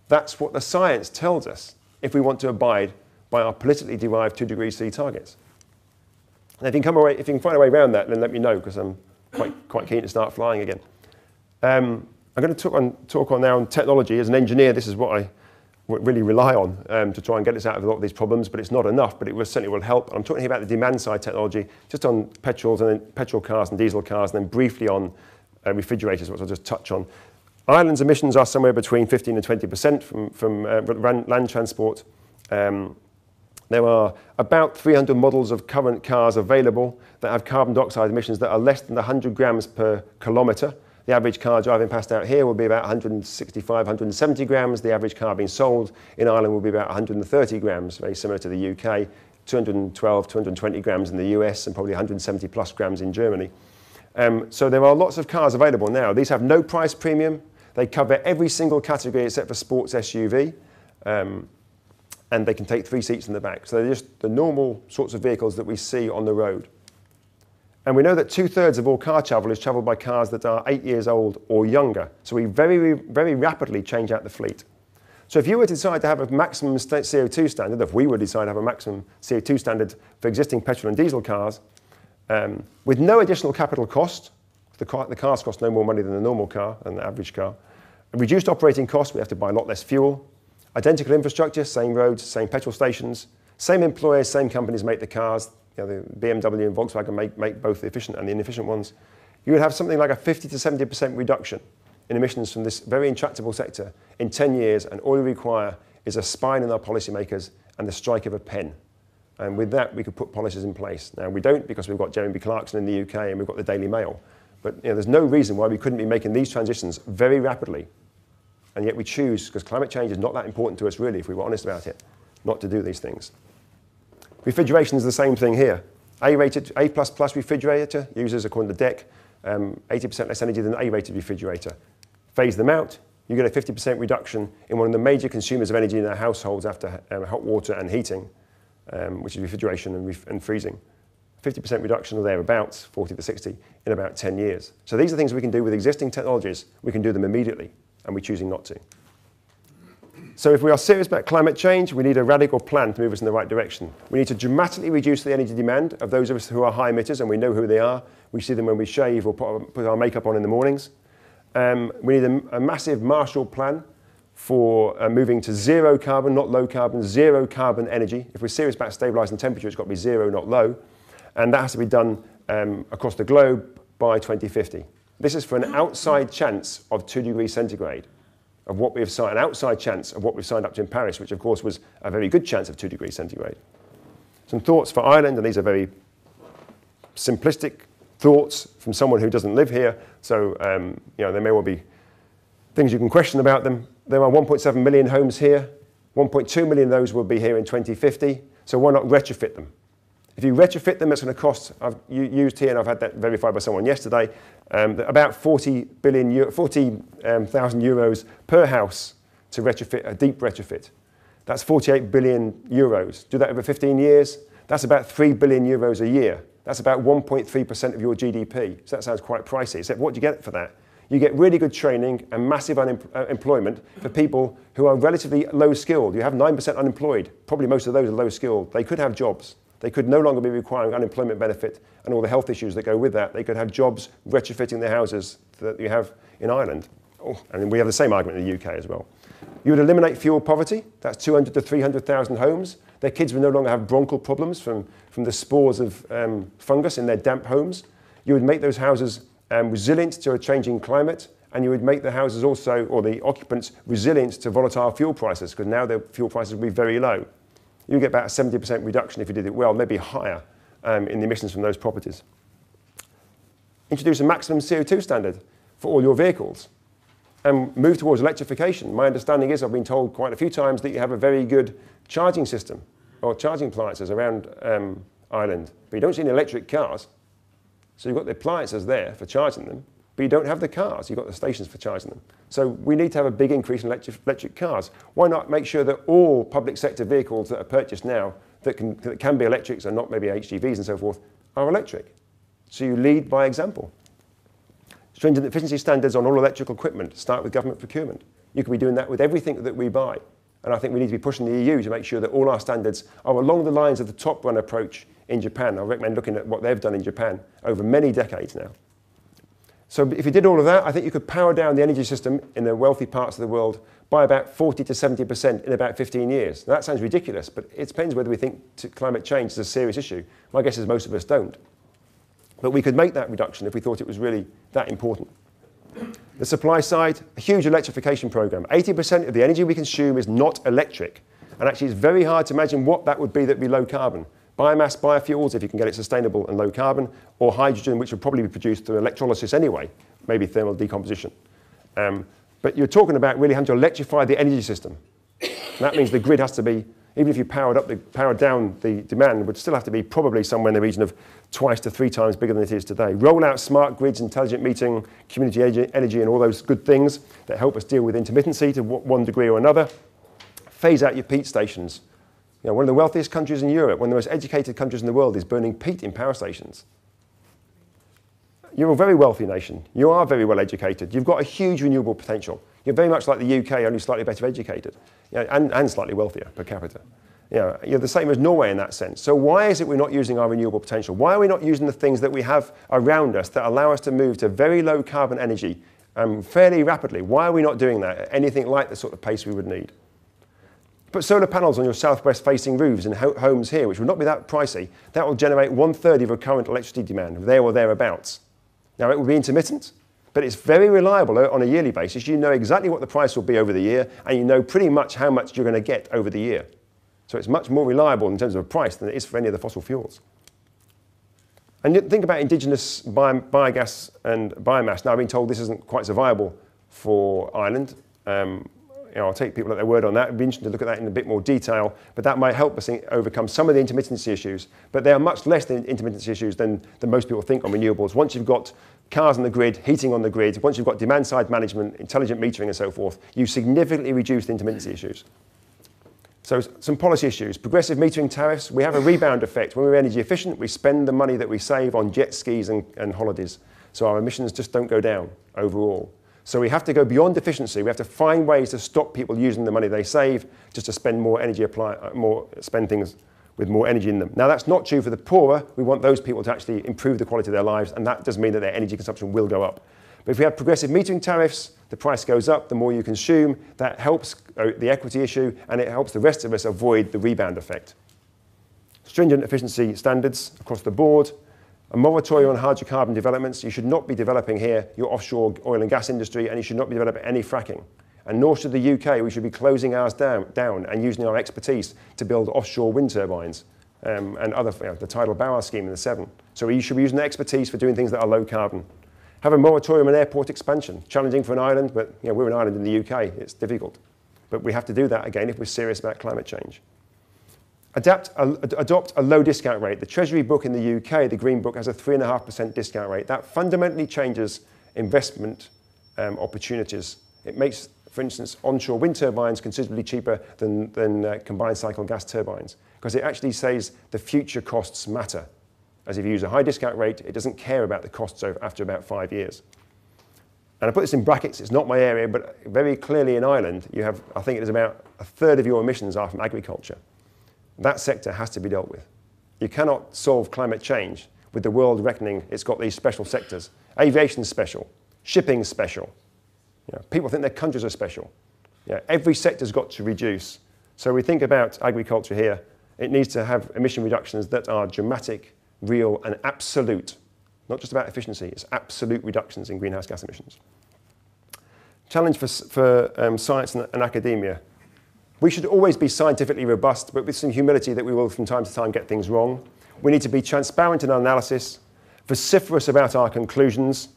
That's what the science tells us if we want to abide by our politically derived 2 degrees C targets. And if you can find a way around that, then let me know, because I'm quite keen to start flying again. I'm going to talk on now on technology. As an engineer, this is what I really rely on to try and get us out of a lot of these problems, but it's not enough, but it certainly will help. And I'm talking here about the demand side technology, just on petrols and then petrol cars and diesel cars, and then briefly on refrigerators, which I'll just touch on. Ireland's emissions are somewhere between 15 and 20% from land transport. There are about 300 models of current cars available that have carbon dioxide emissions that are less than 100 grams per kilometre. The average car driving past out here will be about 165, 170 grams. The average car being sold in Ireland will be about 130 grams, very similar to the UK, 212, 220 grams in the US, and probably 170 plus grams in Germany. So there are lots of cars available now. These have no price premium. They cover every single category except for sports SUV, and they can take 3 seats in the back. So they're just the normal sorts of vehicles that we see on the road. And we know that 2/3 of all car travel is travelled by cars that are 8 years old or younger. So we very, very rapidly change out the fleet. So if you were to decide to have a maximum CO2 standard, if we were to decide to have a maximum CO2 standard for existing petrol and diesel cars, with no additional capital cost, the cars cost no more money than a normal car, and the average car. A reduced operating cost, we have to buy a lot less fuel. Identical infrastructure, same roads, same petrol stations. Same employers, same companies make the cars. The BMW and Volkswagen make both the efficient and the inefficient ones. You would have something like a 50 to 70% reduction in emissions from this very intractable sector in 10 years, and all we require is a spine in our policymakers and the strike of a pen. And with that, we could put policies in place. Now, we don't, because we've got Jeremy Clarkson in the UK and we've got the Daily Mail. But there's no reason why we couldn't be making these transitions very rapidly. And yet we choose, because climate change is not that important to us really, if we were honest about it, not to do these things. Refrigeration is the same thing here. A-rated, A++ refrigerator uses, according to DEC, 80% less energy than an A-rated refrigerator. Phase them out, you get a 50% reduction in one of the major consumers of energy in our households after hot water and heating, which is refrigeration and freezing. 50% reduction or thereabouts, 40 to 60, in about 10 years. So these are things we can do with existing technologies. We can do them immediately, and we're choosing not to. So if we are serious about climate change, we need a radical plan to move us in the right direction. We need to dramatically reduce the energy demand of those of us who are high emitters, and we know who they are. We see them when we shave or put our makeup on in the mornings. We need a massive Marshall Plan for moving to zero carbon, not low carbon, zero carbon energy. If we're serious about stabilising temperature, it's got to be zero, not low. And that has to be done across the globe by 2050. This is for an outside chance of 2 degrees centigrade, of what we have signed, an outside chance of what we've signed up to in Paris, which of course was a very good chance of 2 degrees centigrade. Some thoughts for Ireland, and these are very simplistic thoughts from someone who doesn't live here, so there may well be things you can question about them. There are 1.7 million homes here. 1.2 million of those will be here in 2050, so why not retrofit them? If you retrofit them, it's going to cost, I've used here, and I've had that verified by someone yesterday, about 40,000 euros per house to retrofit, a deep retrofit. That's 48 billion euros. Do that over 15 years, that's about 3 billion euros a year. That's about 1.3% of your GDP. So that sounds quite pricey. Except what do you get for that? You get really good training and massive employment for people who are relatively low skilled. You have 9% unemployed. Probably most of those are low skilled. They could have jobs. They could no longer be requiring unemployment benefit and all the health issues that go with that. They could have jobs retrofitting their houses that you have in Ireland. Oh, and we have the same argument in the UK as well. You would eliminate fuel poverty. That's 200 to 300,000 homes. Their kids would no longer have bronchial problems from the spores of fungus in their damp homes. You would make those houses resilient to a changing climate, and you would make the houses also, or the occupants, resilient to volatile fuel prices, because now the fuel prices will be very low. You get about a 70% reduction if you did it well, maybe higher in the emissions from those properties. Introduce a maximum CO2 standard for all your vehicles and move towards electrification. My understanding is, I've been told quite a few times, that you have a very good charging system or charging appliances around Ireland, but you don't see any electric cars. So you've got the appliances there for charging them, but you don't have the cars. You've got the stations for charging them. So we need to have a big increase in electric cars. Why not make sure that all public sector vehicles that are purchased now that can be electrics and not maybe HGVs and so forth are electric? So you lead by example. Stringent efficiency standards on all electrical equipment. Start with government procurement. You could be doing that with everything that we buy. And I think we need to be pushing the EU to make sure that all our standards are along the lines of the top run approach in Japan. I recommend looking at what they've done in Japan over many decades now. So if you did all of that, I think you could power down the energy system in the wealthy parts of the world by about 40 to 70% in about 15 years. Now, that sounds ridiculous, but it depends whether we think climate change is a serious issue. My guess is most of us don't. But we could make that reduction if we thought it was really that important. The supply side, a huge electrification program. 80% of the energy we consume is not electric. And actually, it's very hard to imagine what that would be that would be low carbon. Biomass, biofuels, if you can get it sustainable and low carbon, or hydrogen, which would probably be produced through electrolysis anyway, maybe thermal decomposition. But you're talking about really having to electrify the energy system. And that means the grid has to be, even if you powered down the demand, would still have to be probably somewhere in the region of 2 to 3 times bigger than it is today. Roll out smart grids, intelligent metering, community energy, and all those good things that help us deal with intermittency to one degree or another. Phase out your peat stations. You know, one of the wealthiest countries in Europe, one of the most educated countries in the world, is burning peat in power stations. You're a very wealthy nation. You are very well educated. You've got a huge renewable potential. You're very much like the UK, only slightly better educated, you know, and slightly wealthier per capita. You know, you're the same as Norway in that sense. So why is it we're not using our renewable potential? Why are we not using the things that we have around us that allow us to move to very low carbon energy fairly rapidly? Why are we not doing that at anything like the sort of pace we would need? Put solar panels on your southwest facing roofs in homes here, which would not be that pricey. That will generate 1/3 of your current electricity demand, there or thereabouts. Now, it will be intermittent, but it's very reliable on a yearly basis. You know exactly what the price will be over the year, and you know pretty much how much you're going to get over the year. So it's much more reliable in terms of a price than it is for any of the fossil fuels. And you think about indigenous biogas and biomass. Now, I've been told this isn't quite so viable for Ireland. You know, I'll take people at their word on that. It'd be interesting to look at that in a bit more detail, but that might help us overcome some of the intermittency issues. But they are much less than intermittency issues than most people think on renewables. Once you've got cars on the grid, heating on the grid, once you've got demand-side management, intelligent metering and so forth, you significantly reduce the intermittency issues. So some policy issues. Progressive metering tariffs. We have a rebound effect. When we're energy efficient, we spend the money that we save on jet skis and holidays. So our emissions just don't go down overall. So we have to go beyond efficiency. We have to find ways to stop people using the money they save just to spend more energy, spend things with more energy in them. Now, that's not true for the poorer. We want those people to actually improve the quality of their lives, and that does mean that their energy consumption will go up. But if we have progressive metering tariffs, the price goes up, the more you consume. That helps the equity issue, and it helps the rest of us avoid the rebound effect. Stringent efficiency standards across the board. A moratorium on hydrocarbon developments. You should not be developing here your offshore oil and gas industry, and you should not be developing any fracking. And nor should the UK. We should be closing ours down and using our expertise to build offshore wind turbines and other, the tidal Barrow scheme in the Severn. So we should be using the expertise for doing things that are low carbon. Have a moratorium on airport expansion. Challenging for an island, but we're an island in the UK. It's difficult. But we have to do that, again, if we're serious about climate change. Adopt a low discount rate. The Treasury book in the UK, the Green Book, has a 3.5% discount rate. That fundamentally changes investment opportunities. It makes for instance, onshore wind turbines considerably cheaper than combined cycle gas turbines, because it actually says the future costs matter. As if you use a high discount rate, it doesn't care about the costs after about 5 years. And I put this in brackets, it's not my area, but very clearly in Ireland, you have, I think it is about a third of your emissions are from agriculture. That sector has to be dealt with. You cannot solve climate change with the world reckoning it's got these special sectors. Aviation's special, shipping's special. You know, people think their countries are special. You know, every sector's got to reduce. So we think about agriculture here, it needs to have emission reductions that are dramatic, real and absolute. Not just about efficiency, it's absolute reductions in greenhouse gas emissions. Challenge for science and academia. We should always be scientifically robust, but with some humility that we will from time to time get things wrong. We need to be transparent in our analysis, vociferous about our conclusions,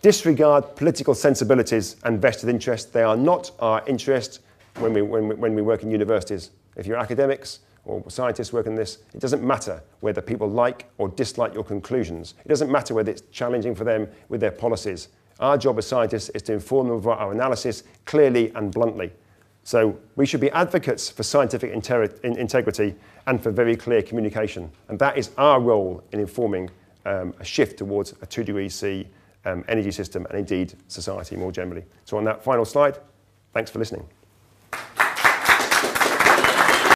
disregard political sensibilities and vested interests. They are not our interest when we work in universities. If you're academics or scientists working this, it doesn't matter whether people like or dislike your conclusions. It doesn't matter whether it's challenging for them with their policies. Our job as scientists is to inform them of our analysis clearly and bluntly. So we should be advocates for scientific integrity and for very clear communication. And that is our role in informing a shift towards a 2 degrees C energy system and indeed society more generally. So on that final slide, thanks for listening.